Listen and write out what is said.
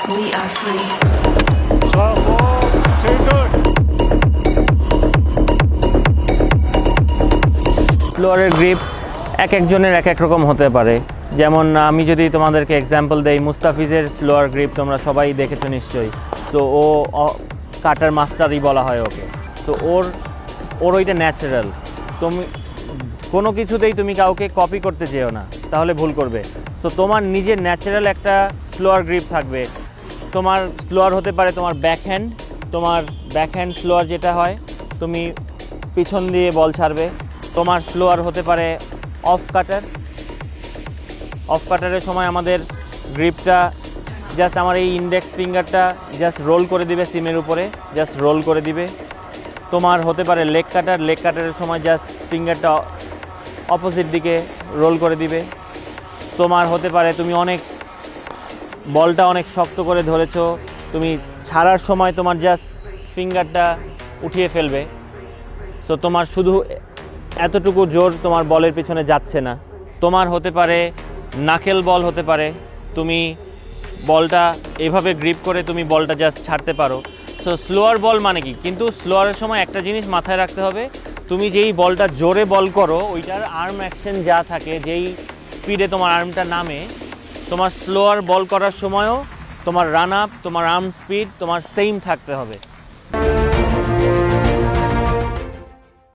We are free. So far, too good. স্লোয়ারের grip এক একজনের এক এক রকম হতে পারে। যেমন আমি যদি তোমাদেরকে এক্সাম্পল দেই, মুস্তাফিজের স্লোয়ার গ্রিপ তোমরা সবাই দেখেছো নিশ্চয়ই। সো ও কাটার মাস্টারই বলা হয় ওকে। সো ওর ওইটা ন্যাচারাল। তুমি কোনো কিছুতেই তুমি কাউকে কপি করতে যেও না, তাহলে ভুল করবে। সো তোমার নিজের ন্যাচারাল একটা স্লোয়ার গ্রিপ থাকবে। তোমার স্লোয়ার হতে পারে তোমার ব্যাকহ্যান্ড স্লোয়ার যেটা হয়, তুমি পিছন দিয়ে বল ছাড়বে। তোমার স্লোয়ার হতে পারে অফ কাটারের সময় আমাদের গ্রিপটা জাস্ট আমার এই ইন্ডেক্স ফিঙ্গারটা জাস্ট রোল করে দিবে সিমের উপরে, জাস্ট রোল করে দিবে। তোমার হতে পারে লেগ কাটারের সময় জাস্ট ফিঙ্গারটা অপোজিট দিকে রোল করে দিবে। তোমার হতে পারে তুমি বলটা অনেক শক্ত করে ধরেছো, তুমি ছাড়ার সময় তোমার জাস্ট ফিঙ্গারটা উঠিয়ে ফেলবে। সো তোমার শুধু এতটুকু জোর তোমার বলের পিছনে যাচ্ছে না। তোমার হতে পারে নাকেল বল হতে পারে, তুমি বলটা এভাবে গ্রিপ করে তুমি বলটা জাস্ট ছাড়তে পারো। সো স্লোয়ার বল মানে কি, কিন্তু স্লোয়ারের সময় একটা জিনিস মাথায় রাখতে হবে, তুমি যেই বলটা জোরে বল করো ওইটার আর্ম অ্যাকশন যা থাকে, যেই স্পিডে তোমার আর্মটা নামে, তোমার স্লোয়ার বল করার সময়ও তোমার রান আপ, তোমার আর্ম স্পিড তোমার সেম থাকতে হবে।